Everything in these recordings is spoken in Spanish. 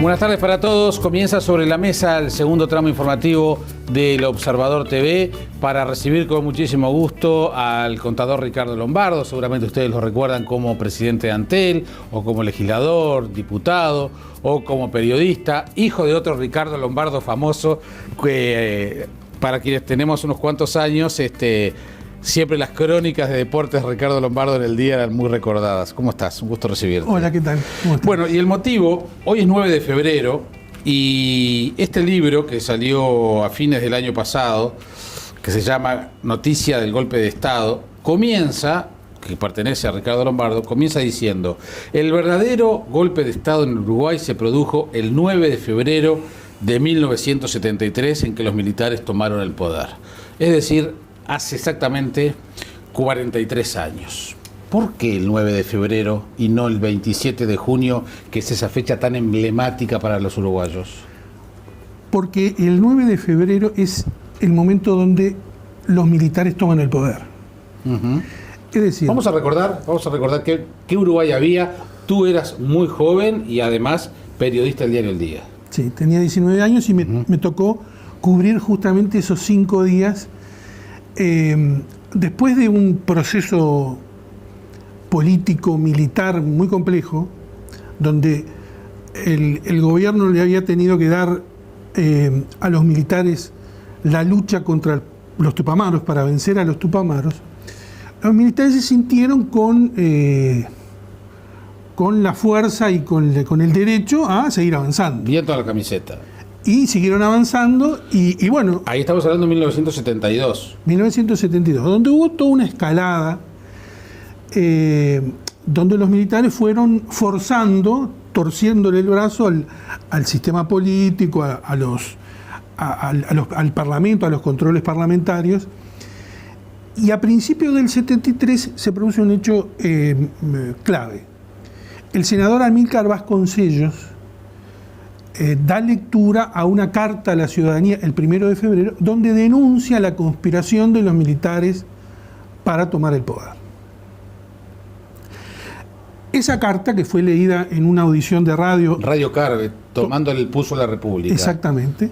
Buenas tardes para todos. Comienza Sobre la Mesa el segundo tramo informativo del Observador TV para recibir con muchísimo gusto al contador Ricardo Lombardo. Seguramente ustedes lo recuerdan como presidente de Antel, o como legislador, diputado, o como periodista, hijo de otro Ricardo Lombardo famoso, que para quienes tenemos unos cuantos años, siempre las crónicas de deportes de Ricardo Lombardo en el día eran muy recordadas. ¿Cómo estás? Un gusto recibirte. Hola, ¿qué tal? ¿Cómo estás? Bueno, y el motivo, hoy es 9 de febrero y este libro que salió a fines del año pasado, que se llama Noticia del Golpe de Estado, comienza, que pertenece a Ricardo Lombardo, comienza diciendo: el verdadero golpe de Estado en Uruguay se produjo el 9 de febrero de 1973, en que los militares tomaron el poder. Es decir, hace exactamente 43 años. ¿Por qué el 9 de febrero y no el 27 de junio, que es esa fecha tan emblemática para los uruguayos? Porque el 9 de febrero es el momento donde los militares toman el poder. Es decir, Vamos a recordar qué Uruguay había. Tú eras muy joven y además periodista del diario El Día. Sí, tenía 19 años y me tocó cubrir justamente esos 5 días. Después de un proceso político, militar muy complejo, donde el gobierno le había tenido que dar a los militares la lucha contra los tupamaros para vencer a los tupamaros, los militares se sintieron con la fuerza y con el derecho a seguir avanzando. Viento a la camiseta. Y siguieron avanzando y bueno... Ahí estamos hablando de 1972. 1972, donde hubo toda una escalada, donde los militares fueron forzando, torciéndole el brazo al sistema político, al Parlamento, a los controles parlamentarios. Y a principios del 73 se produce un hecho clave. El senador Amílcar Vasconcellos da lectura a una carta a la ciudadanía el 1 de febrero, donde denuncia la conspiración de los militares para tomar el poder. Esa carta, que fue leída en una audición de radio... Radio Carve, tomando el pulso de la República. Exactamente.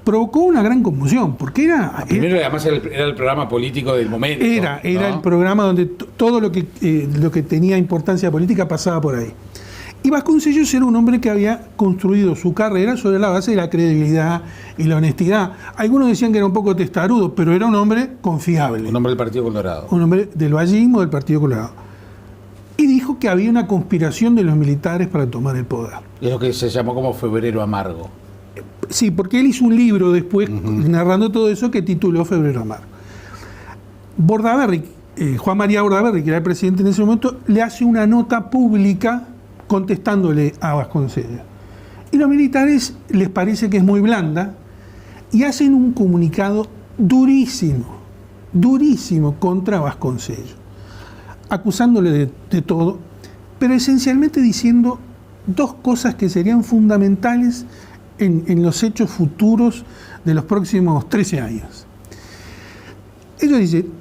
Provocó una gran conmoción, porque era... Primero, además, era el programa político del momento. Era ¿no? El programa donde todo lo que tenía importancia política pasaba por ahí. Y Vasconcellos era un hombre que había construido su carrera sobre la base de la credibilidad y la honestidad. Algunos decían que era un poco testarudo, pero era un hombre confiable. Un hombre del Partido Colorado. Un hombre del vallismo del Partido Colorado. Y dijo que había una conspiración de los militares para tomar el poder. Es lo que se llamó como Febrero Amargo. Sí, porque él hizo un libro después narrando todo eso que tituló Febrero Amargo. Bordaberry, Juan María Bordaberry, que era el presidente en ese momento, le hace una nota pública contestándole a Vasconcellos. Y los militares les parece que es muy blanda y hacen un comunicado durísimo contra Vasconcellos, acusándole de todo, pero esencialmente diciendo dos cosas que serían fundamentales en los hechos futuros de los próximos 13 años. Ellos dicen,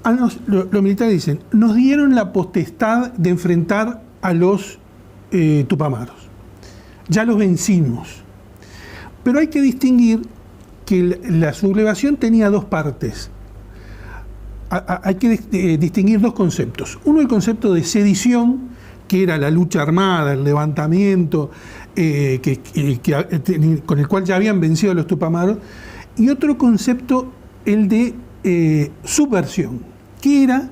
los militares dicen, nos dieron la potestad de enfrentar a los tupamaros. Ya los vencimos. Pero hay que distinguir que la sublevación tenía dos partes. Hay que distinguir dos conceptos. Uno, el concepto de sedición, que era la lucha armada, el levantamiento, con el cual ya habían vencido a los tupamaros. Y otro concepto, el de subversión, que era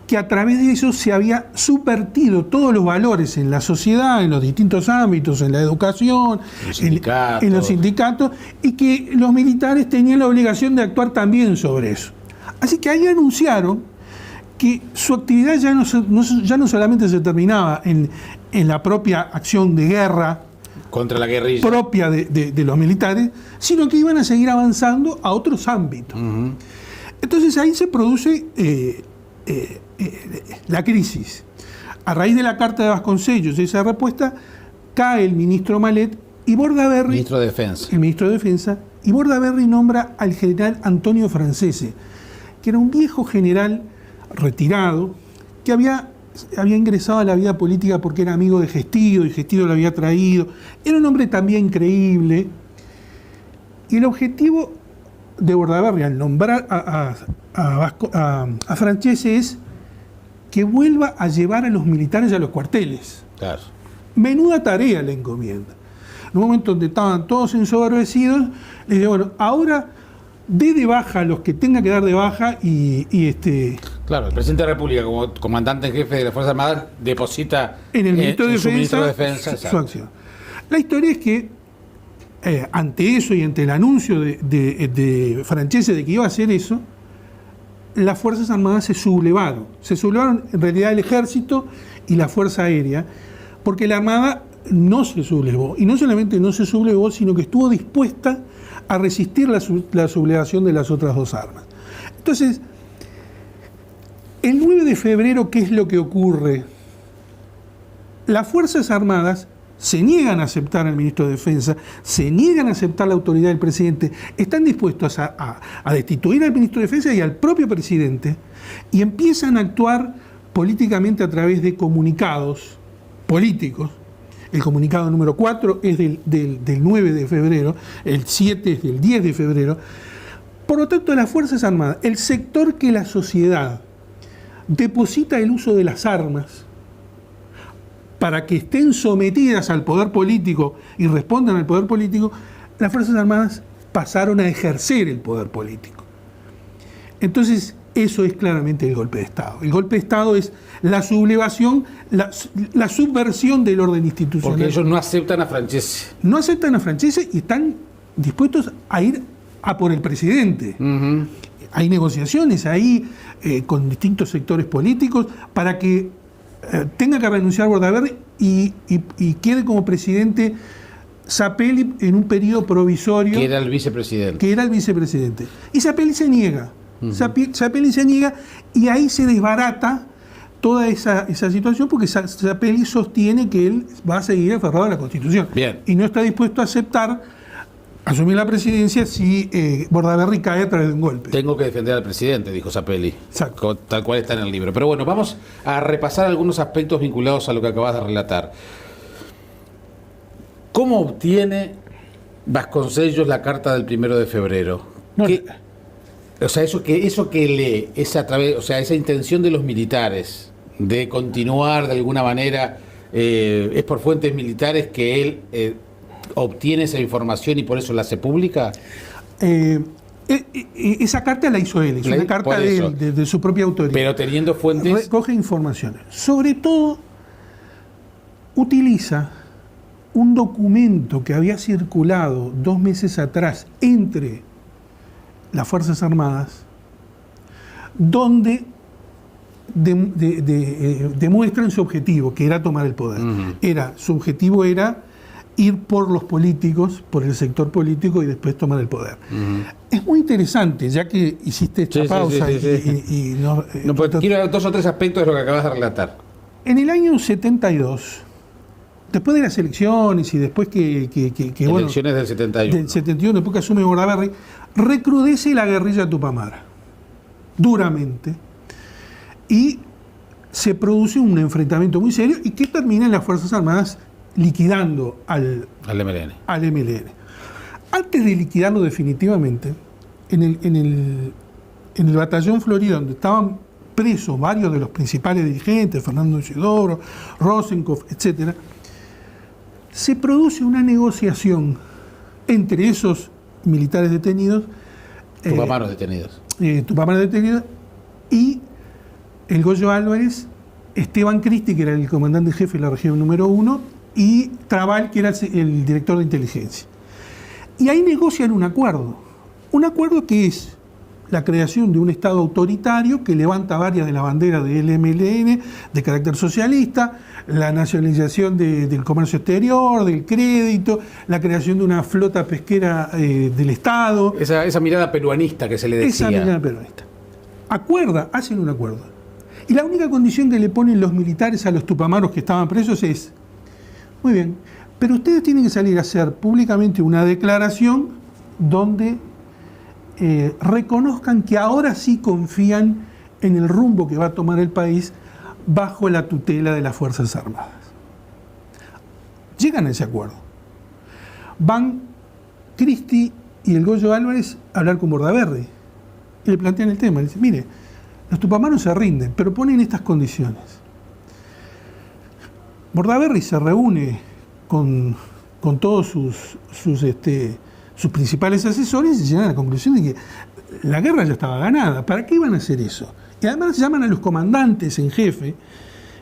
que a través de eso se había subvertido todos los valores en la sociedad, en los distintos ámbitos, en la educación, en los sindicatos, y que los militares tenían la obligación de actuar también sobre eso. Así que ahí anunciaron que su actividad ya no solamente se terminaba en la propia acción de guerra contra la guerrilla propia de los militares, sino que iban a seguir avanzando a otros ámbitos. Entonces ahí se produce la crisis. A raíz de la carta de Vasconcellos y esa respuesta, cae el ministro Malet y Bordaberry, ministro de Defensa. El ministro de Defensa, y Bordaberry nombra al general Antonio Francese, que era un viejo general retirado que había había ingresado a la vida política porque era amigo de Gestido y Gestido lo había traído. Era un hombre también creíble. Y el objetivo de Bordaberry al nombrar a Francese es que vuelva a llevar a los militares a los cuarteles. Claro. Menuda tarea le encomienda. En un momento donde estaban todos ensoberbecidos, le dice, bueno, ahora dé de baja a los que tenga que dar de baja y Claro, el presidente de la República, como comandante en jefe de las Fuerzas Armadas, deposita en el ministro de su ministro de Defensa Defensa su acción. La historia es que ante eso y ante el anuncio de Francese de que iba a hacer eso, las Fuerzas Armadas se sublevaron. Se sublevaron en realidad el Ejército y la Fuerza Aérea, porque la Armada no se sublevó. Y no solamente no se sublevó, sino que estuvo dispuesta a resistir la sublevación de las otras dos armas. Entonces, el 9 de febrero, ¿qué es lo que ocurre? Las Fuerzas Armadas se niegan a aceptar al ministro de Defensa, se niegan a aceptar la autoridad del presidente, están dispuestos a destituir al ministro de Defensa y al propio presidente, y empiezan a actuar políticamente a través de comunicados políticos. El comunicado número 4 es del 9 de febrero, el 7 es del 10 de febrero. Por lo tanto, las Fuerzas Armadas, el sector que la sociedad deposita el uso de las armas para que estén sometidas al poder político y respondan al poder político, las Fuerzas Armadas pasaron a ejercer el poder político. Entonces, eso es claramente el golpe de Estado. El golpe de Estado es la sublevación, la subversión del orden institucional. Porque ellos no aceptan a Francese. No aceptan a Francese y están dispuestos a ir a por el presidente. Uh-huh. Hay negociaciones ahí con distintos sectores políticos para que tenga que renunciar Bordaberry y quede como presidente Zappelli en un periodo provisorio. Que era el vicepresidente. Y Zappelli se niega. Uh-huh. Zappelli se niega y ahí se desbarata toda esa situación porque Zappelli sostiene que él va a seguir aferrado a la Constitución. Bien. Y no está dispuesto a asumir la presidencia si Bordaberry cae a través de un golpe. Tengo que defender al presidente, dijo Zappelli. Exacto. Tal cual está en el libro. Pero bueno, vamos a repasar algunos aspectos vinculados a lo que acabas de relatar. ¿Cómo obtiene Vasconcellos la carta del 1 de febrero? No, o sea, eso que lee, esa intención de los militares de continuar de alguna manera, es por fuentes militares que él obtiene esa información y por eso la hace pública. Esa carta la hizo él, es una carta de su propia autoría. Pero teniendo fuentes... Recoge informaciones. Sobre todo, utiliza un documento que había circulado 2 meses atrás entre las Fuerzas Armadas, donde demuestran su objetivo, que era tomar el poder. Uh-huh. Su objetivo era ir por los políticos, por el sector político y después tomar el poder. Uh-huh. Es muy interesante, ya que hiciste esta pausa. Sí. Quiero ver 2 o 3 aspectos de lo que acabas de relatar. En el año 72, después de las elecciones y después elecciones del 71. Del 71, después que asume Bordaberry, recrudece la guerrilla tupamara, duramente, y se produce un enfrentamiento muy serio y que termina en las Fuerzas Armadas liquidando al MLN. Antes de liquidarlo definitivamente, en el batallón Florida, donde estaban presos varios de los principales dirigentes, Fernando Isidoro, Rosenkopf, etc., se produce una negociación entre esos militares detenidos, Tupamaros detenidos, y el Goyo Álvarez, Esteban Cristi, que era el comandante jefe de la región número 1, y Trabal, que era el director de inteligencia. Y ahí negocian un acuerdo que es la creación de un Estado autoritario que levanta varias de las banderas del MLN de carácter socialista, la nacionalización del comercio exterior, del crédito, la creación de una flota pesquera del Estado. Esa mirada peruanista que se le decía. Esa mirada peruanista. Hacen un acuerdo. Y la única condición que le ponen los militares a los tupamaros que estaban presos es, muy bien, pero ustedes tienen que salir a hacer públicamente una declaración donde reconozcan que ahora sí confían en el rumbo que va a tomar el país bajo la tutela de las Fuerzas Armadas. Llegan a ese acuerdo. Van Cristi y el Goyo Álvarez a hablar con Bordaberry y le plantean el tema. Le dicen, mire, los tupamaros se rinden, pero ponen estas condiciones. Bordaberry se reúne con todos sus principales asesores y llegan a la conclusión de que la guerra ya estaba ganada. ¿Para qué iban a hacer eso? Y además llaman a los comandantes en jefe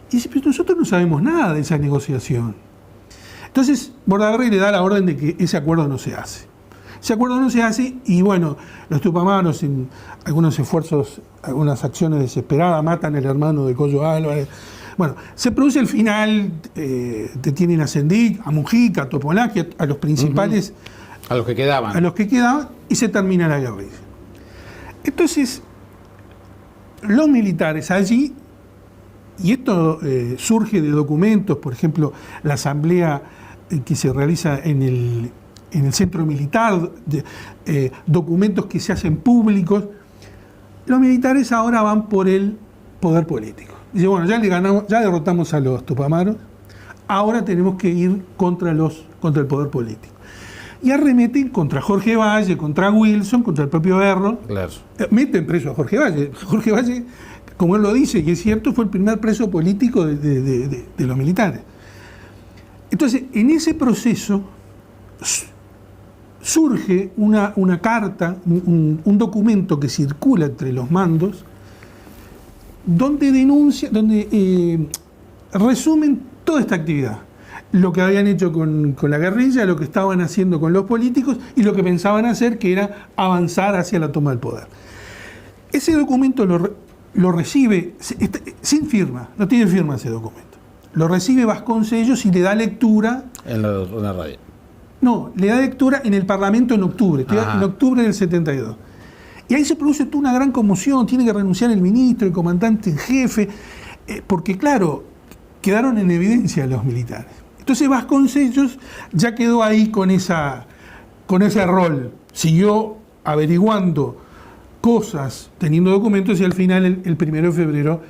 y dicen, pero nosotros no sabemos nada de esa negociación. Entonces Bordaberry le da la orden de que ese acuerdo no se hace. Ese acuerdo no se hace y bueno, los tupamaros en algunos esfuerzos, algunas acciones desesperadas, matan al hermano de Goyo Álvarez. Bueno, se produce el final, detienen a Sendik, a Mujica, a Topolaki, a los principales. A los que quedaban. A los que quedaban y se termina la guerrilla. Entonces, los militares allí, y esto surge de documentos, por ejemplo, la asamblea que se realiza en el centro militar, documentos que se hacen públicos, los militares ahora van por el poder político. Dice, bueno, ya derrotamos a los tupamaros, ahora tenemos que ir contra el poder político. Y arremeten contra Jorge Valle, contra Wilson, contra el propio Erro. Claro. Meten preso a Jorge Valle. Jorge Valle, como él lo dice, y es cierto, fue el primer preso político de los militares. Entonces, en ese proceso surge una carta, un documento que circula entre los mandos, donde resumen toda esta actividad. Lo que habían hecho con la guerrilla, lo que estaban haciendo con los políticos y lo que pensaban hacer, que era avanzar hacia la toma del poder. Ese documento lo recibe sin firma, no tiene firma ese documento. Lo recibe Vasconcellos y le da lectura. En la radio. No, le da lectura en el Parlamento en octubre, en octubre del 72. Y ahí se produce toda una gran conmoción, tiene que renunciar el ministro, el comandante en jefe, porque claro, quedaron en evidencia los militares. Entonces Vasconcellos ya quedó ahí con ese rol, siguió averiguando cosas, teniendo documentos y al final el 1 de febrero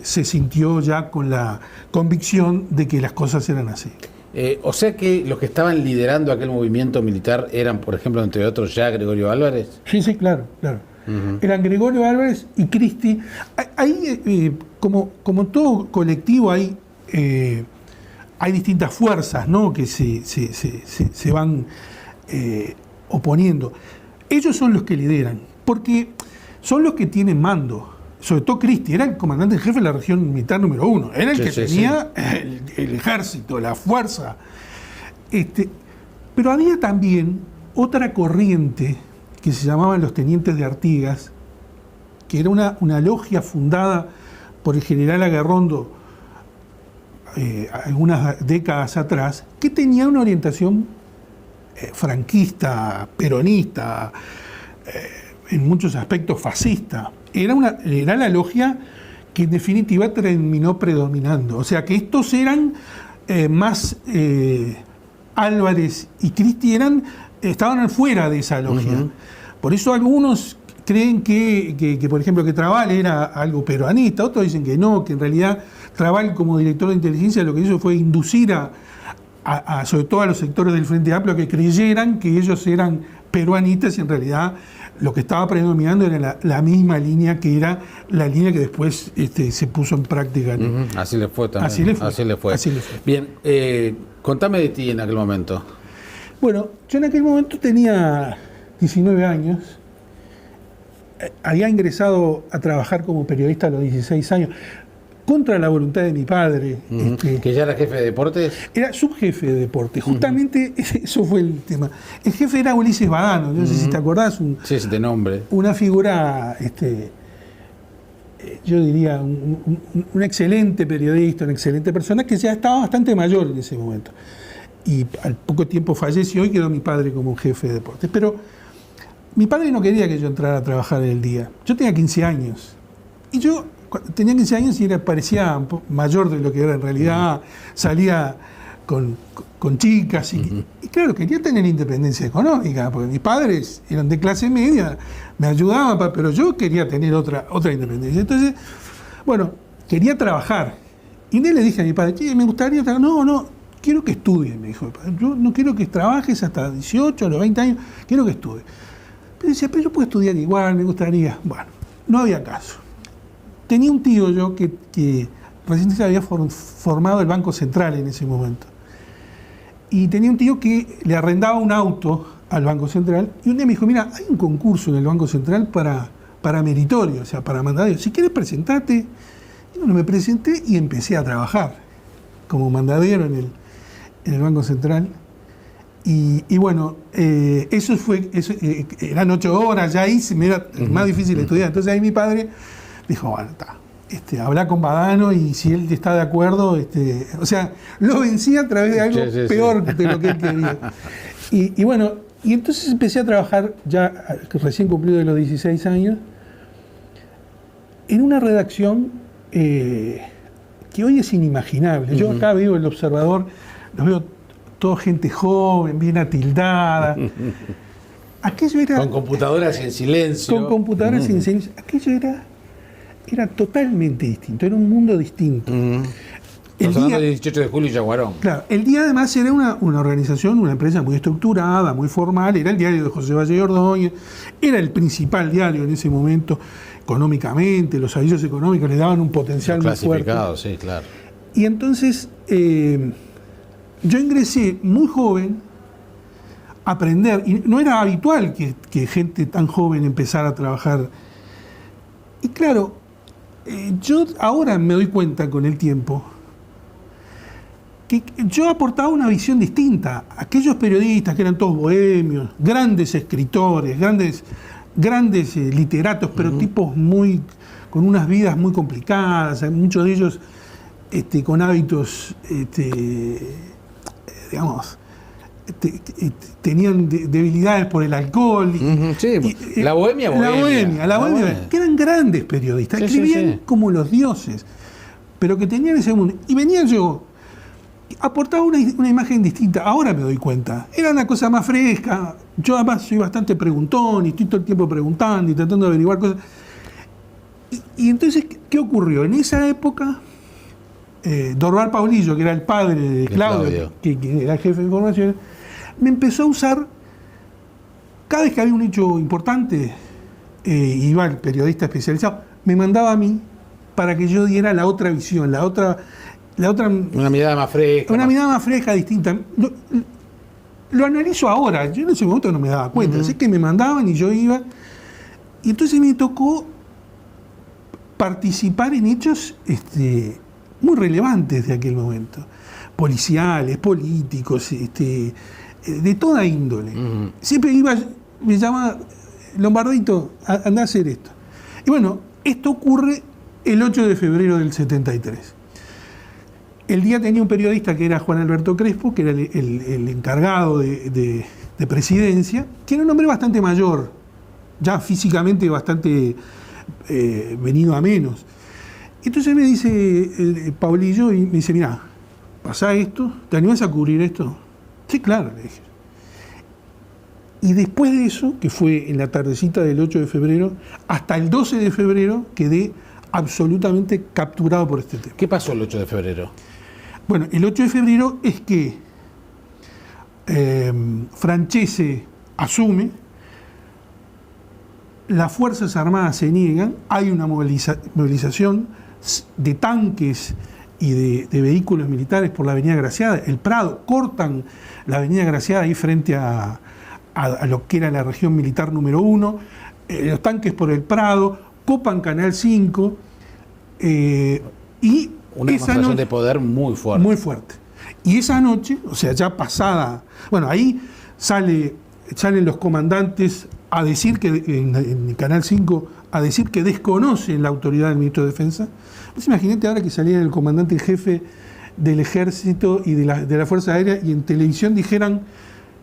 se sintió ya con la convicción de que las cosas eran así. O sea que los que estaban liderando aquel movimiento militar eran, por ejemplo, entre otros, ya Gregorio Álvarez. Sí, claro. Uh-huh. Eran Gregorio Álvarez y Cristi. Ahí, como todo colectivo, hay distintas fuerzas, ¿no?, que se van oponiendo. Ellos son los que lideran, porque son los que tienen mando. Sobre todo Cristi, era el comandante en jefe de la región militar número 1. Era el que tenía el ejército, la fuerza. Pero había también otra corriente que se llamaban los tenientes de Artigas, que era una logia fundada por el general Aguerrondo algunas décadas atrás, que tenía una orientación franquista, peronista, en muchos aspectos fascista. Era la logia que en definitiva terminó predominando. O sea que estos eran más Álvarez y Cristi estaban fuera de esa logia. Uh-huh. Por eso algunos creen que, por ejemplo, que Trabal era algo peronista, otros dicen que no, que en realidad Trabal como director de inteligencia lo que hizo fue inducir sobre todo a los sectores del Frente Amplio que creyeran que ellos eran peronistas y en realidad lo que estaba predominando era la misma línea que era la línea que después se puso en práctica. Uh-huh. Así le fue también. Así le fue. Bien, contame de ti en aquel momento. Bueno, yo en aquel momento tenía 19 años, había ingresado a trabajar como periodista a los 16 años, contra la voluntad de mi padre. Uh-huh. ¿Que ya era jefe de deportes? Era subjefe de deportes. Justamente eso fue el tema. El jefe era Ulises Badano, no sé si te acordás. Sí, ese nombre. Una figura, yo diría, un excelente periodista, una excelente persona, que ya estaba bastante mayor en ese momento. Y al poco tiempo falleció y quedó mi padre como jefe de deportes. Pero mi padre no quería que yo entrara a trabajar en el día. Yo tenía 15 años. Y yo tenía 15 años y parecía mayor de lo que era en realidad. Salía con chicas y claro, quería tener independencia económica, porque mis padres eran de clase media, me ayudaban, pero yo quería tener otra independencia. Entonces, bueno, quería trabajar. Y le dije a mi padre, che, me gustaría trabajar. No, quiero que estudies, me dijo mi padre. Yo no quiero que trabajes hasta 18, a los 20 años, quiero que estudies. Pero decía, pero yo puedo estudiar igual, me gustaría. Bueno, no había caso. Tenía un tío yo que recién se había formado el Banco Central en ese momento. Y tenía un tío que le arrendaba un auto al Banco Central. Y un día me dijo, mira, hay un concurso en el Banco Central para meritorio, o sea, para mandadero. Si quieres, presentate. Y bueno, me presenté y empecé a trabajar como mandadero en el Banco Central. Y bueno, eso eran 8 horas, ya ahí se me era más difícil estudiar. Entonces ahí mi padre dijo, bueno, está, habla con Badano y si él está de acuerdo, o sea, lo vencí a través de algo peor de lo que él quería. Y bueno, y entonces empecé a trabajar ya recién cumplido de los 16 años en una redacción que hoy es inimaginable. Yo acá veo El Observador, los veo toda gente joven, bien atildada. Aquello era... Con computadoras en silencio. Con computadoras en silencio. Aquello era totalmente distinto, era un mundo distinto. Estamos hablando del 18 de julio y Yaguarón. Claro, el día además era una organización, una empresa muy estructurada, muy formal, era el diario de José Valle y Ordóñez, era el principal diario en ese momento económicamente, los avisos económicos le daban un potencial muy fuerte. Clasificado, sí, claro. Y entonces yo ingresé muy joven a aprender, y no era habitual que gente tan joven empezara a trabajar. Y claro, yo ahora me doy cuenta con el tiempo que yo aportaba una visión distinta. Aquellos periodistas que eran todos bohemios, grandes escritores, grandes literatos, pero tipos con unas vidas muy complicadas, muchos de ellos con hábitos, digamos, tenían debilidades por el alcohol. La bohemia, que eran grandes periodistas, escribían como los dioses, pero que tenían ese mundo. Y venía yo, aportaba una imagen distinta. Ahora me doy cuenta, era una cosa más fresca. Yo además soy bastante preguntón y estoy todo el tiempo preguntando y tratando de averiguar cosas. Y entonces, ¿qué ocurrió? En esa época, Dorval Paulillo, que era el padre de Claudio, que era jefe de información, me empezó a usar, cada vez que había un hecho importante, iba el periodista especializado, me mandaba a mí para que yo diera la otra visión, la otra una mirada más fresca. Una mirada más fresca, distinta. Lo analizo ahora, yo en ese momento no me daba cuenta, así que me mandaban y yo iba, y entonces me tocó participar en hechos muy relevantes de aquel momento, policiales, políticos, de toda índole. Siempre iba, me llamaba, Lombardito, anda a hacer esto. Y bueno, esto ocurre el 8 de febrero del 73. El día tenía un periodista que era Juan Alberto Crespo, que era el encargado de presidencia, que era un hombre bastante mayor, ya físicamente bastante venido a menos. Entonces me dice Paulillo, y me dice, mirá, pasá esto, ¿te animás a cubrir esto? Sí, claro, le dije. Y después de eso, que fue en la tardecita del 8 de febrero, hasta el 12 de febrero quedé absolutamente capturado por este tema. ¿Qué pasó el 8 de febrero? Bueno, el 8 de febrero es que Francese asume, las Fuerzas Armadas se niegan, hay una movilización de tanques y de vehículos militares por la Avenida Graciada, el Prado, cortan la Avenida Graciada ahí frente a lo que era la región militar número 1, los tanques por el Prado, copan Canal 5 y una demostración de poder muy fuerte. Muy fuerte. Y esa noche, o sea, ya pasada, bueno, ahí salen los comandantes a decir que, en Canal 5, a decir que desconocen la autoridad del ministro de Defensa. Pues imagínate ahora que saliera el comandante en jefe del Ejército y de la Fuerza Aérea y en televisión dijeran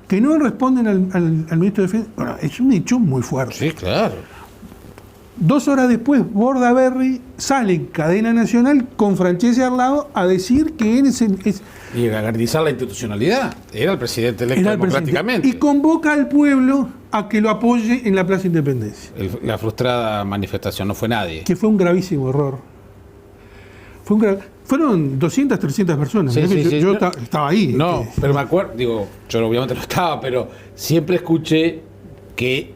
que no responden al ministro de Defensa. Bueno, es un hecho muy fuerte. Sí, claro. 2 horas después, Bordaberry sale en cadena nacional con Francese al lado a decir que él es... Y a garantizar la institucionalidad. Era el presidente electo democráticamente. Y convoca al pueblo a que lo apoye en la Plaza Independencia. La frustrada manifestación, no fue nadie. Que fue un gravísimo error. Fueron 200, 300 personas. Sí, sí, yo sí. estaba ahí. No, pero me acuerdo, digo, yo obviamente no estaba, pero siempre escuché que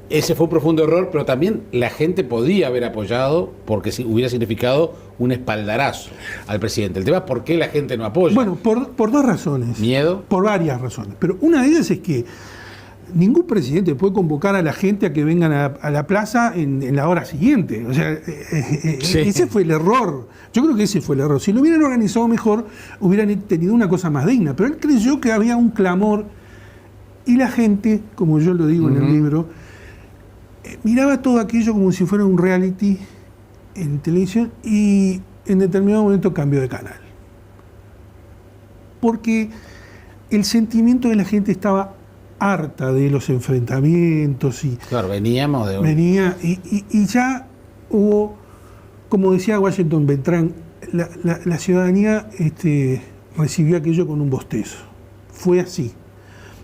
ese fue un profundo error, pero también la gente podía haber apoyado porque hubiera significado un espaldarazo al presidente. El tema es por qué la gente no apoya. Bueno, por dos razones. ¿Miedo? Por varias razones. Pero una de ellas es que ningún presidente puede convocar a la gente a que vengan a la plaza en la hora siguiente. O sea, Sí. ese fue el error. Yo creo que ese fue el error. Si lo hubieran organizado mejor, hubieran tenido una cosa más digna. Pero él creyó que había un clamor y la gente, como yo lo digo en el libro, miraba todo aquello como si fuera un reality en televisión y en determinado momento cambió de canal. Porque el sentimiento de la gente estaba harta de los enfrentamientos y Claro, veníamos de... y ya hubo, como decía Washington Beltrán, la ciudadanía recibió aquello con un bostezo. Fue así.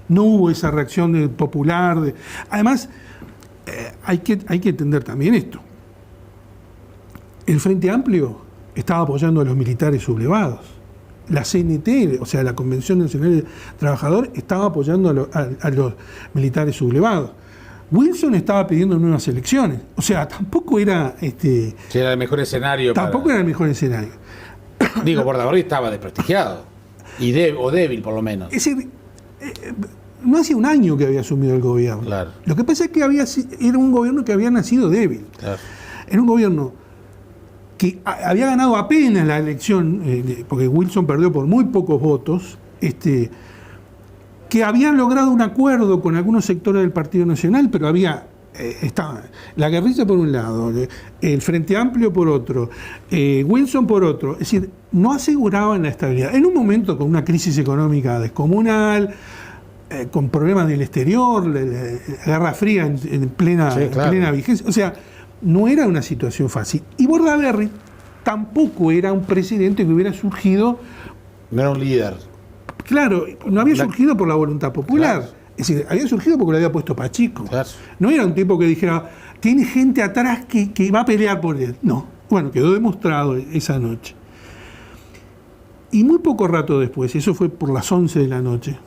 No hubo esa reacción popular. Además, hay que entender también esto. El Frente Amplio estaba apoyando a los militares sublevados. La CNT, o sea, la Convención Nacional de Trabajadores, estaba apoyando a los militares sublevados. Wilson estaba pidiendo nuevas elecciones. O sea, tampoco era... Sí, era el mejor escenario. Tampoco era el mejor escenario. Digo, Bordaberry estaba desprestigiado. O débil, por lo menos. Es decir, no hacía un año que había asumido el gobierno. Claro. Lo que pasa es que era un gobierno que había nacido débil. Claro. Era un gobierno que había ganado apenas la elección, porque Wilson perdió por muy pocos votos, que habían logrado un acuerdo con algunos sectores del Partido Nacional, pero estaba la guerrilla por un lado, el Frente Amplio por otro, Wilson por otro. Es decir, no aseguraban la estabilidad. En un momento con una crisis económica descomunal, con problemas del exterior, la Guerra Fría en plena vigencia. O sea, no era una situación fácil. Y Bordaberry tampoco era un presidente que hubiera surgido... No era un líder. Claro, no había surgido por la voluntad popular. Claro. Es decir, había surgido porque lo había puesto Pacheco. Claro. No era un tipo que dijera, tiene gente atrás que va a pelear por él. No. Bueno, quedó demostrado esa noche. Y muy poco rato después, eso fue por las 11 de la noche,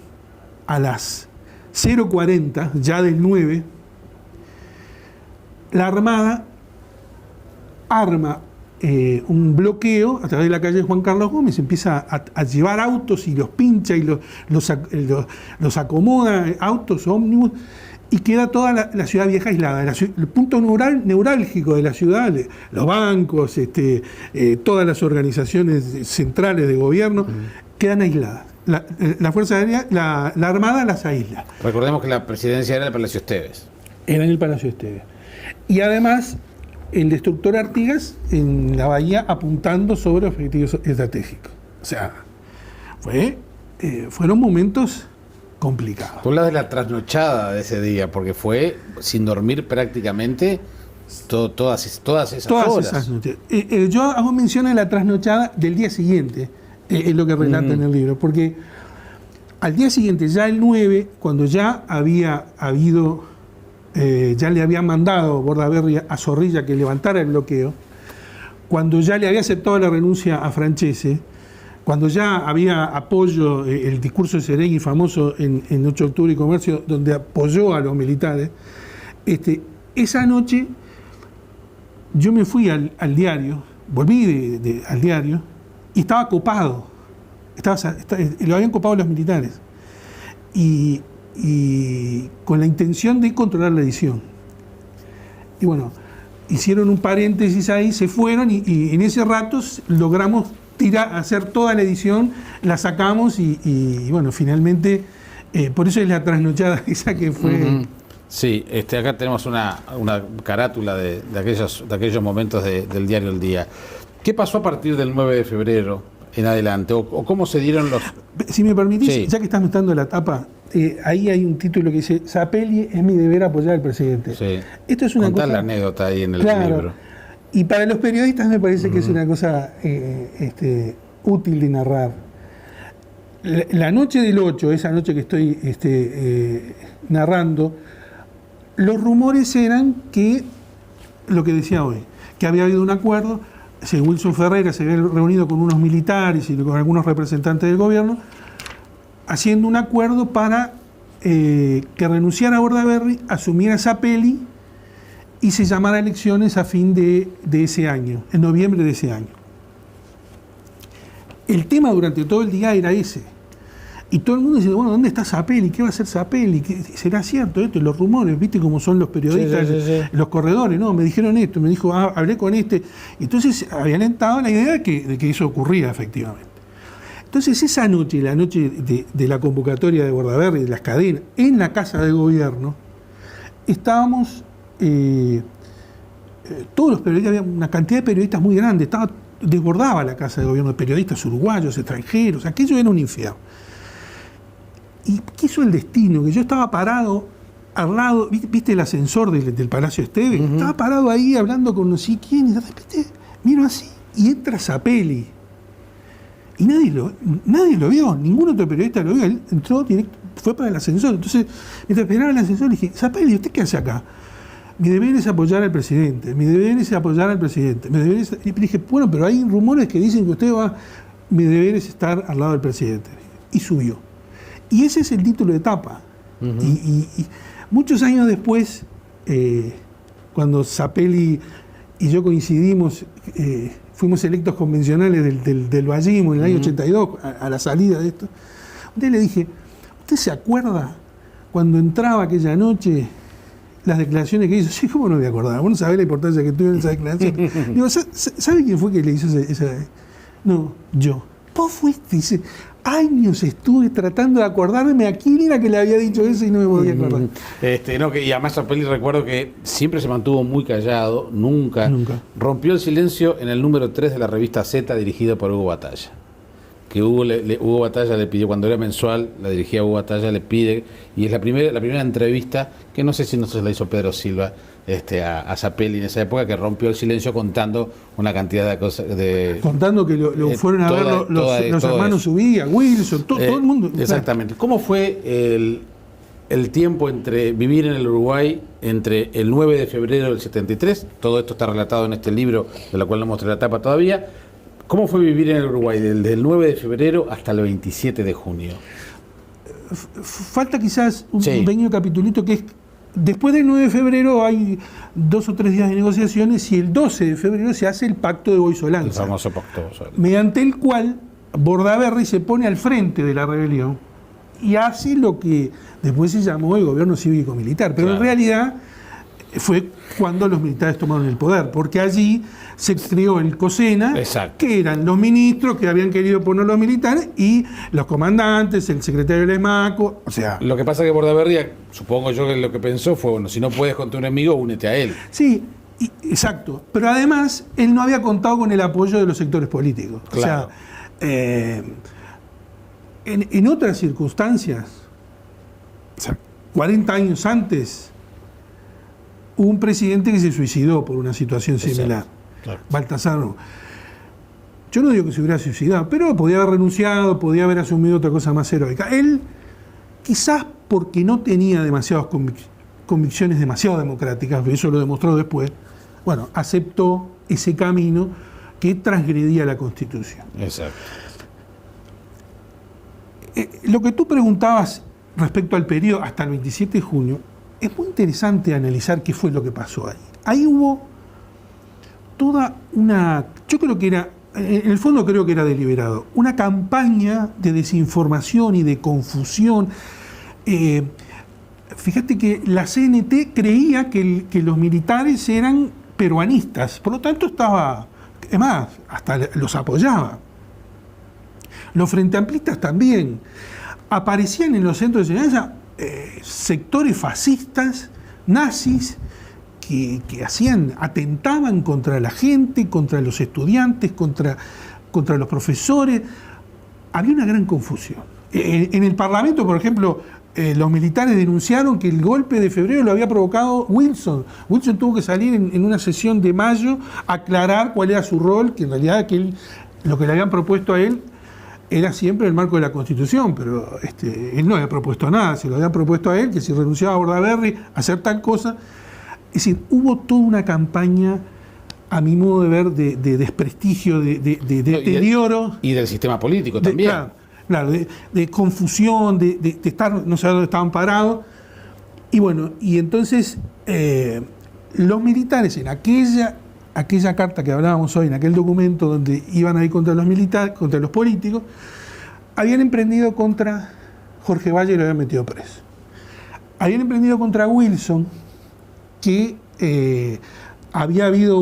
a las 0:40, ya del 9, la Armada arma un bloqueo a través de la calle Juan Carlos Gómez, empieza a llevar autos y los pincha y los acomoda, autos, ómnibus, y queda toda la ciudad vieja aislada. El punto neurálgico de la ciudad, los bancos, todas las organizaciones centrales de gobierno, quedan aisladas. La Fuerza Aérea, la Armada las aísla. Recordemos que la presidencia era el Palacio Esteves. Era en el Palacio Esteves. Y además, el destructor Artigas en la bahía apuntando sobre objetivos estratégicos. O sea, fueron momentos complicados. Tú hablas de la trasnochada de ese día, porque fue sin dormir prácticamente todas esas horas. Esas noches. Yo hago mención a la trasnochada del día siguiente, es lo que relata en el libro, porque al día siguiente, ya el 9, cuando ya había habido, ya le había mandado Bordaberry a Zorrilla que levantara el bloqueo, cuando ya le había aceptado la renuncia a Francese, cuando ya había apoyo, el discurso de Seregui famoso en 8 de octubre y Comercio, donde apoyó a los militares, esa noche yo me fui al diario, volví al diario, y estaba copado, lo habían copado los militares, y con la intención de controlar la edición. Y bueno, hicieron un paréntesis ahí, se fueron, y en ese rato logramos hacer toda la edición, la sacamos y bueno, finalmente, por eso es la trasnochada esa que fue... Sí, acá tenemos una carátula de aquellos momentos del diario El Día. ¿Qué pasó a partir del 9 de febrero en adelante? ¿O cómo se dieron los...? Si me permitís, Sí. ya que estás mostrando la tapa, ahí hay un título que dice, Zapelli, es mi deber apoyar al presidente. Sí. Esto es una Contá cosa... la anécdota ahí en el Claro. libro. Y para los periodistas me parece que es una cosa útil de narrar. La noche del 8, esa noche que estoy narrando, los rumores eran que, lo que decía hoy, que había habido un acuerdo, Wilson Ferreira se había reunido con unos militares y con algunos representantes del gobierno, haciendo un acuerdo para que renunciara a Bordaberry, asumiera Zapelli y se llamara a elecciones a fin de ese año, en noviembre de ese año. El tema durante todo el día era ese. Y todo el mundo dice, bueno, ¿dónde está Zapelli? ¿Qué va a hacer Zapelli? ¿Será cierto esto? Los rumores, ¿viste cómo son los periodistas, sí. Los corredores? No, me dijeron esto, me dijo, hablé con este. Entonces había alentado la idea de que eso ocurría efectivamente. Entonces esa noche, la noche de la convocatoria de Bordaberry, de las cadenas, en la Casa de Gobierno, estábamos, todos los periodistas, había una cantidad de periodistas muy grande, desbordaba la Casa de Gobierno de periodistas uruguayos, extranjeros, aquello era un infierno. Y quiso el destino, que yo estaba parado al lado, ¿viste el ascensor del Palacio Esteves? Uh-huh. Estaba parado ahí hablando con no sé quién, y de repente miro así, y entra Zapelli. Y nadie lo vio, ningún otro periodista lo vio, él entró directo, fue para el ascensor. Entonces, mientras esperaba el ascensor, le dije, Zapelli, ¿usted qué hace acá? Mi deber es apoyar al presidente, mi deber es apoyar al presidente. Y dije, bueno, pero hay rumores que dicen que usted va, mi deber es estar al lado del presidente. Y subió. Y ese es el título de tapa. Uh-huh. Y muchos años después, cuando Zapelli y yo coincidimos, fuimos electos convencionales del vallismo en el año 82, a la salida de esto, le dije, ¿usted se acuerda cuando entraba aquella noche las declaraciones que hizo? Sí, ¿cómo no me acordaba? Vos no sabés la importancia que tuvo en esa declaración. Digo, ¿sabe quién fue que le hizo esa? No, yo. Vos fuiste, dice, años estuve tratando de acordarme a quién era que le había dicho eso y no me podía acordar. Y además Zapelli recuerdo que siempre se mantuvo muy callado, nunca. Rompió el silencio en el número 3 de la revista Z dirigida por Hugo Batalla. Que Hugo Batalla le pidió, cuando era mensual, la dirigía Hugo Batalla, le pide, y es la primera entrevista, que no sé si no se la hizo Pedro Silva, a Zapelli en esa época, que rompió el silencio contando una cantidad de cosas. Contando que lo fueron a ver los hermanos Ubilla, Wilson, todo el mundo. Exactamente. ¿Cómo fue el tiempo entre vivir en el Uruguay entre el 9 de febrero del 73, todo esto está relatado en este libro, de la cual no mostré la tapa todavía? ¿Cómo fue vivir en el Uruguay desde el 9 de febrero hasta el 27 de junio? Falta quizás un pequeño capitulito que es, después del 9 de febrero hay 2 o 3 días de negociaciones y el 12 de febrero se hace el pacto de Boisolanza. El famoso pacto de Boisolanza. Mediante el cual Bordaberry se pone al frente de la rebelión y hace lo que después se llamó el gobierno cívico-militar. Pero en realidad fue cuando los militares tomaron el poder, porque allí se creó el COSENA, que eran los ministros que habían querido poner los militares y los comandantes, el secretario del ESMACO, o sea... Lo que pasa es que Bordaberry, supongo yo que lo que pensó fue, bueno, si no puedes contra un enemigo, únete a él. Sí, exacto, pero además él no había contado con el apoyo de los sectores políticos. Claro. O sea, en otras circunstancias, o sea, 40 años antes, hubo un presidente que se suicidó por una situación similar. Claro. Baltasar. Yo no digo que se hubiera suicidado, pero podía haber renunciado, podía haber asumido otra cosa más heroica. Él, quizás porque no tenía demasiadas convicciones demasiado democráticas, eso lo demostró después, bueno, aceptó ese camino que transgredía la Constitución. Exacto. Lo que tú preguntabas respecto al periodo hasta el 27 de junio, es muy interesante analizar qué fue lo que pasó ahí. Ahí hubo toda una, yo creo que era, en el fondo creo que era deliberado, una campaña de desinformación y de confusión. Fíjate que la CNT creía que los militares eran peruanistas, por lo tanto estaba, es más, hasta los apoyaba. Los frente amplistas también. Aparecían en los centros de enseñanza sectores fascistas, nazis, que atentaban contra la gente, contra los estudiantes, contra los profesores. Había una gran confusión. En el Parlamento, por ejemplo, los militares denunciaron que el golpe de febrero lo había provocado Wilson. Wilson tuvo que salir en una sesión de mayo a aclarar cuál era su rol, que en realidad lo que le habían propuesto a él era siempre el marco de la Constitución, pero él no había propuesto nada, se lo habían propuesto a él, que si renunciaba a Bordaberry a hacer tal cosa. Es decir, hubo toda una campaña a mi modo de ver, de desprestigio, de deterioro. Y del sistema político también. Claro, de confusión, de estar, no sé dónde estaban parados. Y bueno, y entonces los militares en aquella carta que hablábamos hoy, en aquel documento donde iban a ir contra los militares, contra los políticos, habían emprendido contra Jorge Valle y lo habían metido preso. Habían emprendido contra Wilson, que había habido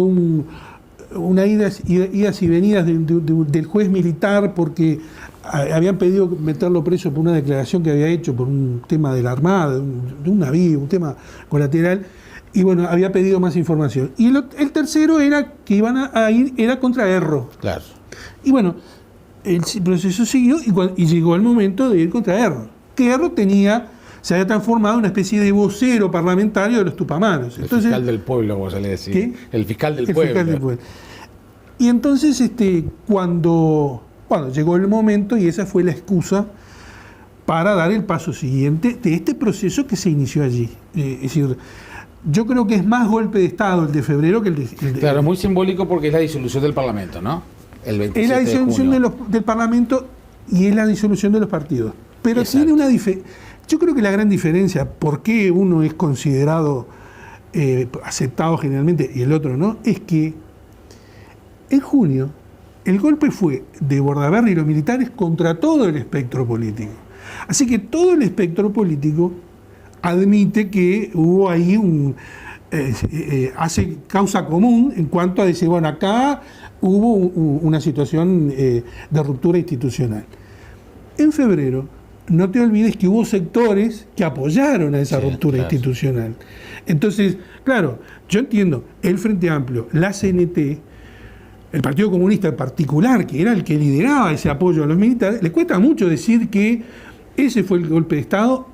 una idas y venidas del juez militar porque habían pedido meterlo preso por una declaración que había hecho por un tema de la Armada, de un navío, un tema colateral, y bueno, había pedido más información. Y el tercero era que iban a ir, era contra Erro. Claro. Y bueno, el proceso siguió y llegó el momento de ir contra Erro. Que Erro se había transformado en una especie de vocero parlamentario de los tupamaros. El fiscal del pueblo, como se le decía. ¿Qué? El fiscal del pueblo. Y entonces, cuando llegó el momento, y esa fue la excusa para dar el paso siguiente de este proceso que se inició allí. Es decir, yo creo que es más golpe de Estado el de febrero que el de... Claro, es muy simbólico porque es la disolución del Parlamento, ¿no? El 27 es la disolución de junio. del Parlamento y es la disolución de los partidos. Pero Exacto. tiene una diferencia. Yo creo que la gran diferencia, por qué uno es considerado aceptado generalmente y el otro no, es que en junio el golpe fue de Bordaberry y los militares contra todo el espectro político. Así que todo el espectro político admite que hubo ahí hace causa común en cuanto a decir, bueno, acá hubo una situación de ruptura institucional. En febrero, no te olvides que hubo sectores que apoyaron a esa ruptura institucional. Entonces, claro, yo entiendo, el Frente Amplio, la CNT, el Partido Comunista en particular, que era el que lideraba ese apoyo a los militares, les cuesta mucho decir que ese fue el golpe de Estado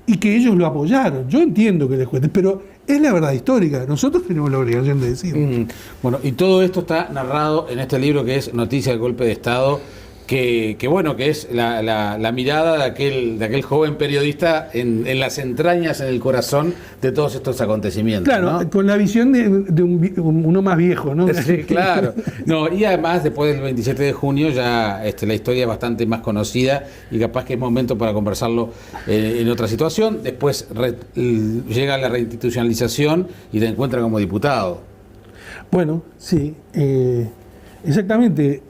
y que ellos lo apoyaron. Yo entiendo que les cueste, pero es la verdad histórica. Nosotros tenemos la obligación de decirlo. Bueno, y todo esto está narrado en este libro que es Noticia del Golpe de Estado, que es la mirada de aquel joven periodista en las entrañas, en el corazón de todos estos acontecimientos. Claro, ¿no? Con la visión de uno más viejo, ¿no? Sí, claro. No, y además, después del 27 de junio, ya la historia es bastante más conocida y capaz que es momento para conversarlo en otra situación. Después llega la reinstitucionalización y te encuentra como diputado. Bueno, sí, exactamente.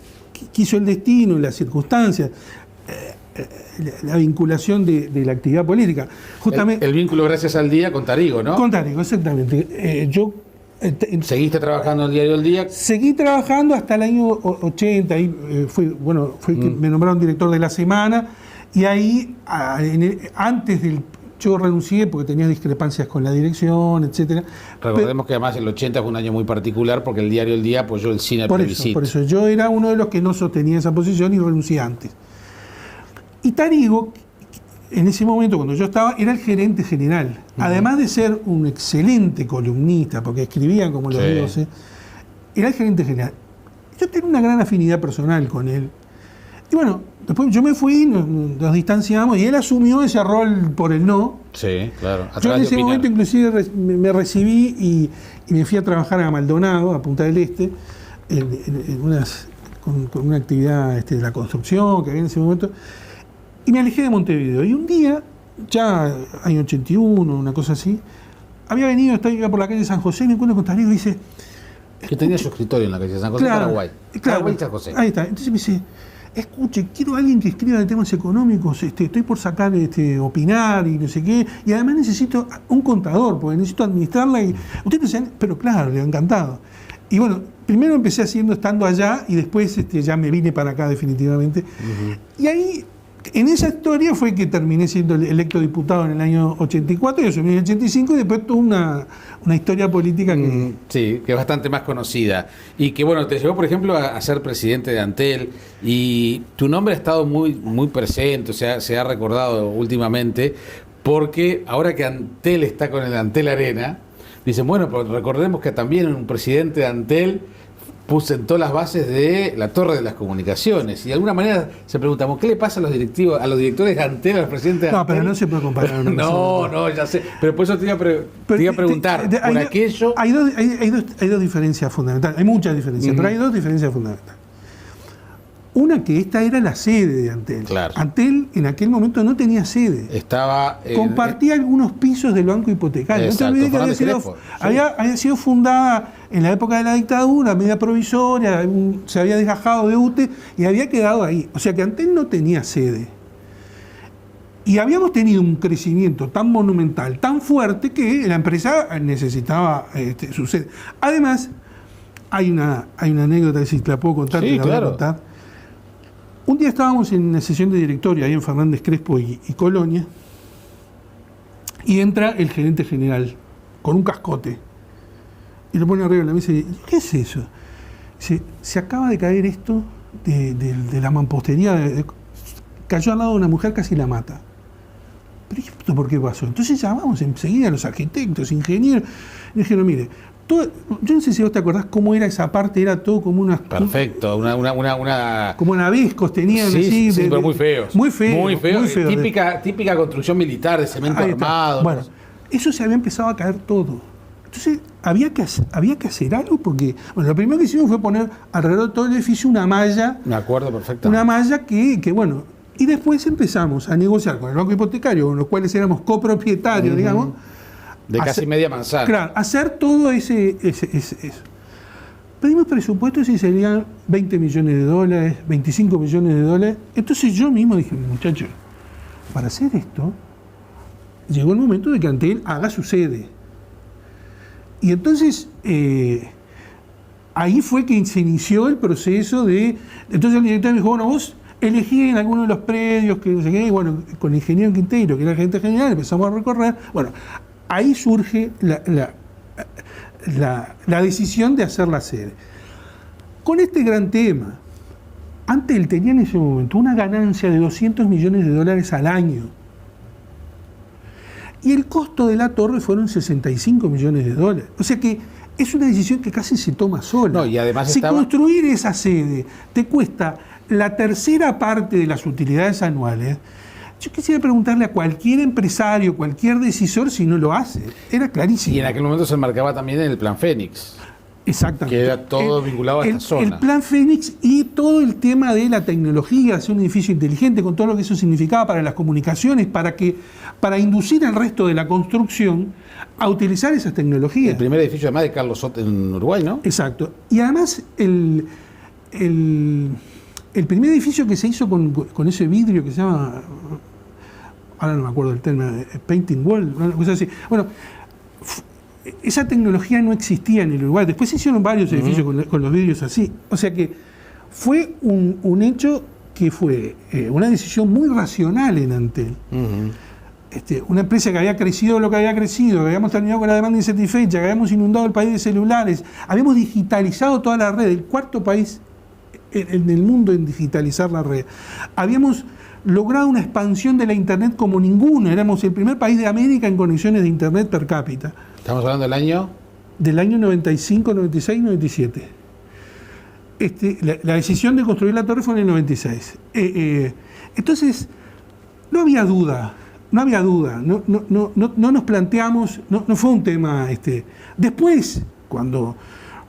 Quiso el destino, las circunstancias, la vinculación de la actividad política. Justamente, el vínculo gracias al Día con Tarigo, ¿no? Con Tarigo, exactamente. ¿Seguiste trabajando en el diario El Día? Seguí trabajando hasta el año 80, ahí fue que me nombraron director de La Semana, y ahí, antes del... Yo renuncié porque tenía discrepancias con la dirección, etcétera. Recordemos que además el 80 fue un año muy particular porque el diario El Día apoyó el cine plebiscito. Por eso yo era uno de los que no sostenía esa posición y renuncié antes. Y Tarigo, en ese momento cuando yo estaba, era el gerente general. Además de ser un excelente columnista, porque escribía como los dioses, era el gerente general. Yo tenía una gran afinidad personal con él. Y bueno, después yo me fui, nos distanciamos y él asumió ese rol por el no. Sí, claro. Yo en ese momento inclusive me recibí y me fui a trabajar a Maldonado, a Punta del Este, con una actividad de la construcción que había en ese momento, y me alejé de Montevideo. Y un día, ya año 81, una cosa así, había venido, iba por la calle San José y me encuentro con Tarigo y dice... Que tenía su escritorio en la calle San José, claro, Paraguay. Claro, Paraguay y San José. Ahí está. Entonces me dice... Escuche, quiero a alguien que escriba de temas económicos, estoy por sacar, opinar y no sé qué, y además necesito un contador, porque necesito administrarla y usted no sabe, pero claro, le ha encantado. Y bueno, primero empecé estando allá y después ya me vine para acá definitivamente. Y ahí, en esa historia fue que terminé siendo electo diputado en el año 84, y asumí en el 85 y después tuve una historia política que... Sí, que es bastante más conocida. Y que bueno, te llevó por ejemplo a ser presidente de Antel y tu nombre ha estado muy, muy presente, o sea, se ha recordado últimamente, porque ahora que Antel está con el Antel Arena, dicen, bueno, pero recordemos que también un presidente de Antel sentó las bases de la Torre de las Comunicaciones. Y de alguna manera se preguntamos, ¿qué le pasa a los directivos, a los directores de Antel, a los presidentes de Antel? No, pero no se puede comparar. No, ya sé. Pero por eso te iba a preguntar, por aquello... Hay dos diferencias fundamentales. Hay muchas diferencias, pero hay dos diferencias fundamentales. Una, que esta era la sede de Antel. Claro. Antel en aquel momento no tenía sede. Estaba... Compartía algunos pisos del Banco Hipotecario. Exacto, no te olvides que había sido fundada en la época de la dictadura, medida provisoria, se había desgajado de UTE y había quedado ahí. O sea que Antel no tenía sede. Y habíamos tenido un crecimiento tan monumental, tan fuerte, que la empresa necesitaba su sede. Además, hay una anécdota, si te la puedo contar, sí, te la voy a claro. contar. Un día estábamos en una sesión de directorio ahí en Fernández Crespo y Colonia, y entra el gerente general con un cascote y lo pone arriba de la mesa y dice, ¿qué es eso? Dice, se acaba de caer esto de la mampostería, cayó al lado de una mujer, casi la mata. ¿Pero esto por qué pasó? Entonces llamamos enseguida a los arquitectos, ingenieros, y dijeron, mire, yo no sé si vos te acordás cómo era esa parte, era todo como unas... Perfecto, una... Como navescos tenían sí, así. Sí, pero muy feos. Muy feo. Muy feo. Típica construcción militar de cemento armado. Bueno, eso se había empezado a caer todo. Entonces había que hacer algo porque, bueno, lo primero que hicimos fue poner alrededor de todo el edificio una malla. Me acuerdo perfectamente. Una malla que bueno, y después empezamos a negociar con el Banco Hipotecario, con los cuales éramos copropietarios, digamos. De casi media manzana. Claro, hacer todo eso. Pedimos presupuestos y serían $20 millones, $25 millones. Entonces yo mismo dije, muchachos, para hacer esto, llegó el momento de que Antel haga su sede. Y entonces, ahí fue que se inició el proceso de... Entonces el director me dijo, bueno, vos elegí en alguno de los predios, que no sé qué, y bueno, con el ingeniero Quinteiro, que era el gerente general, empezamos a recorrer. Bueno, ahí surge la decisión de hacer la sede. Con este gran tema, Antel tenía en ese momento una ganancia de $200 millones al año. Y el costo de la torre fueron $65 millones. O sea que es una decisión que casi se toma sola. No, y además si construir esa sede te cuesta la tercera parte de las utilidades anuales, yo quisiera preguntarle a cualquier empresario, cualquier decisor si no lo hace. Era clarísimo. Y en aquel momento se enmarcaba también en el Plan Fénix. Exactamente. Que era todo vinculado a esta zona. El Plan Fénix y todo el tema de la tecnología, hacer un edificio inteligente, con todo lo que eso significaba para las comunicaciones, para inducir al resto de la construcción a utilizar esas tecnologías. El primer edificio además de Carlos Sot en Uruguay, ¿no? Exacto. Y además el primer edificio que se hizo con ese vidrio que se llama, ahora no me acuerdo el término, painting wall, una cosa así. Bueno, esa tecnología no existía en el Uruguay. Después se hicieron varios edificios con los vidrios así. O sea que fue un hecho que fue una decisión muy racional en Antel. Una empresa que había crecido lo que había crecido, que habíamos terminado con la demanda insatisfecha, que habíamos inundado el país de celulares, habíamos digitalizado toda la red, el cuarto país en el mundo en digitalizar la red. Habíamos logrado una expansión de la Internet como ninguno. Éramos el primer país de América en conexiones de Internet per cápita. ¿Estamos hablando del año? Del año 95, 96, 97. La decisión de construir la torre fue en el 96. Entonces, no había duda. No nos planteamos, no fue un tema. Después, cuando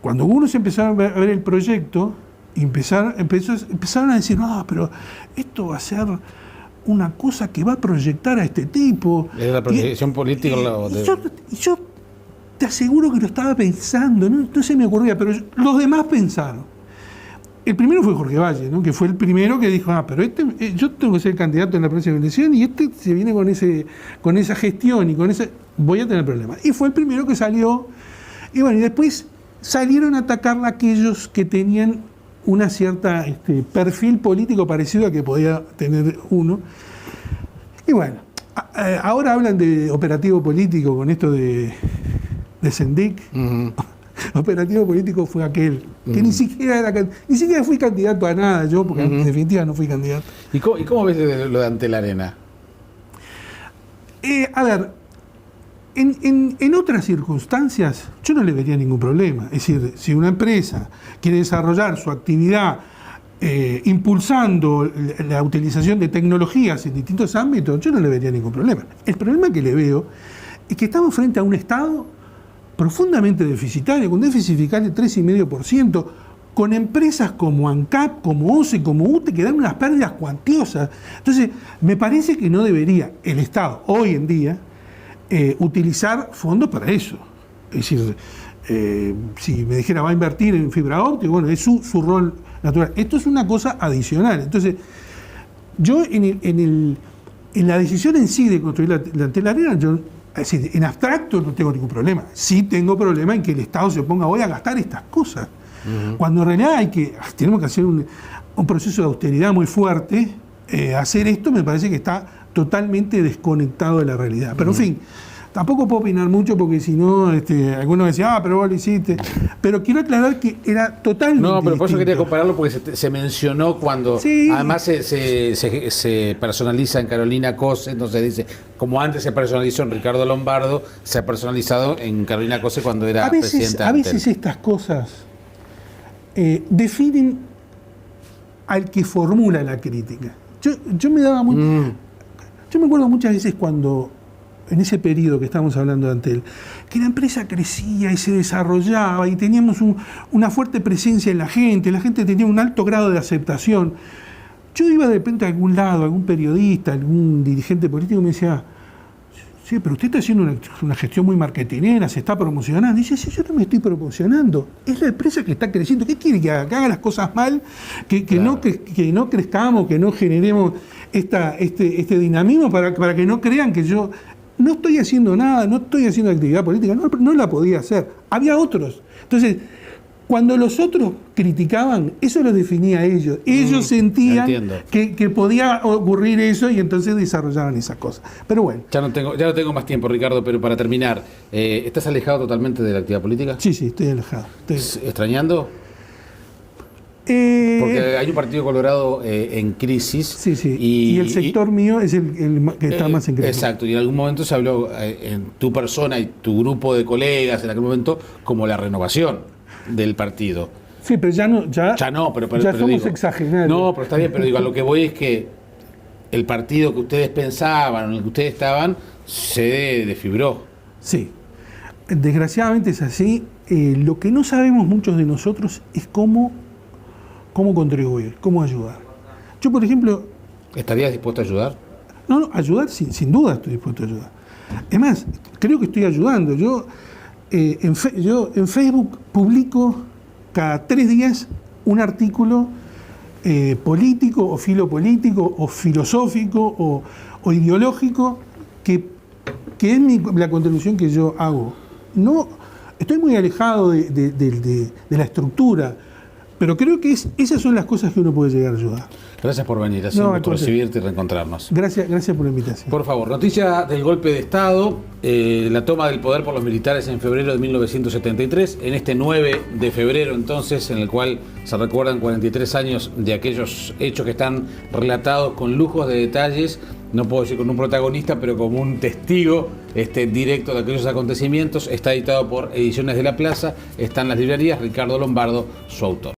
uno se empezó a ver el proyecto, empezaron a decir, no, pero esto va a ser una cosa que va a proyectar a este tipo. Es la proyección política. Yo te aseguro que lo estaba pensando, no se me ocurría, pero los demás pensaron. El primero fue Jorge Valle, ¿no? Que fue el primero que dijo, pero yo tengo que ser candidato en la próxima elección y se viene con esa gestión y voy a tener problemas. Y fue el primero que salió. Y bueno, y después salieron a atacarla aquellos que tenían una cierta perfil político parecido a que podía tener uno. Y bueno, ahora hablan de operativo político con esto de Sendic. Operativo político fue aquel que ni siquiera fui candidato a nada yo, porque en definitiva no fui candidato. ¿Y cómo ves lo de Antel Arena? A ver, en otras circunstancias yo no le vería ningún problema. Es decir, si una empresa quiere desarrollar su actividad impulsando la utilización de tecnologías en distintos ámbitos, yo no le vería ningún problema. El problema que le veo es que estamos frente a un Estado profundamente deficitario, con déficit fiscal de 3,5%, con empresas como ANCAP, como OCE, como UTE, que dan unas pérdidas cuantiosas. Entonces, me parece que no debería el Estado, hoy en día, utilizar fondos para eso. Es decir, si me dijera va a invertir en fibra óptica, bueno, es su rol natural. Esto es una cosa adicional. Entonces, yo en la decisión en sí de construir la antena arena, yo, es decir, en abstracto no tengo ningún problema. Sí tengo problema en que el Estado se ponga hoy a gastar estas cosas. Cuando en realidad tenemos que hacer un proceso de austeridad muy fuerte. Hacer esto me parece que está totalmente desconectado de la realidad. Pero en fin, tampoco puedo opinar mucho porque si no, algunos decían, pero vos lo hiciste. Pero quiero aclarar que era totalmente No, pero por eso distinto. quería compararlo porque se mencionó cuando Sí. además se personaliza en Carolina Cose, entonces dice, como antes se personalizó en Ricardo Lombardo, se ha personalizado en Carolina Cose cuando era presidenta. A veces estas cosas definen al que formula la crítica. Yo me daba yo me acuerdo muchas veces cuando, en ese periodo que estamos hablando de Antel, que la empresa crecía y se desarrollaba y teníamos una fuerte presencia en la gente tenía un alto grado de aceptación. Yo iba de repente a algún lado, algún periodista, algún dirigente político me decía, sí, pero usted está haciendo una gestión muy marketinera, se está promocionando. Dice, sí, yo no me estoy promocionando. Es la empresa que está creciendo. ¿Qué quiere que haga? Que haga las cosas mal, que no crezcamos, que no generemos este dinamismo para que no crean que yo no estoy haciendo nada, no estoy haciendo actividad política. No la podía hacer. Había otros. Entonces, cuando los otros criticaban, eso los definía a ellos. Ellos sentían que podía ocurrir eso y entonces desarrollaban esas cosas. Pero bueno. Ya no tengo más tiempo, Ricardo, pero para terminar, ¿estás alejado totalmente de la actividad política? Sí, estoy alejado. ¿Extrañando? Porque hay un Partido Colorado en crisis. Sí. Y el sector mío es el que está más en crisis. Exacto, y en algún momento se habló en tu persona y tu grupo de colegas en aquel momento como la renovación del partido. Sí, pero ya no. Ya somos digo, exagerando. No, pero está bien, pero digo, a lo que voy es que el partido que ustedes pensaban, en el que ustedes estaban, se desfibró. Sí. Desgraciadamente es así. Lo que no sabemos muchos de nosotros es cómo contribuir, cómo ayudar. Yo, por ejemplo... ¿Estarías dispuesto a ayudar? No, ayudar sin duda estoy dispuesto a ayudar. Es más, creo que estoy ayudando. Yo en Facebook publico cada 3 días un artículo político o filopolítico o filosófico o ideológico que es la contribución que yo hago. No, estoy muy alejado de la estructura, pero creo que esas son las cosas que uno puede llegar a ayudar. Gracias por venir, ha sido un gusto recibirte y reencontrarnos. Gracias por la invitación. Por favor, noticia del golpe de Estado, la toma del poder por los militares en febrero de 1973, en este 9 de febrero entonces, en el cual se recuerdan 43 años de aquellos hechos que están relatados con lujos de detalles, no puedo decir con un protagonista, pero como un testigo directo de aquellos acontecimientos. Está editado por Ediciones de la Plaza, está en las librerías, Ricardo Lombardo, su autor.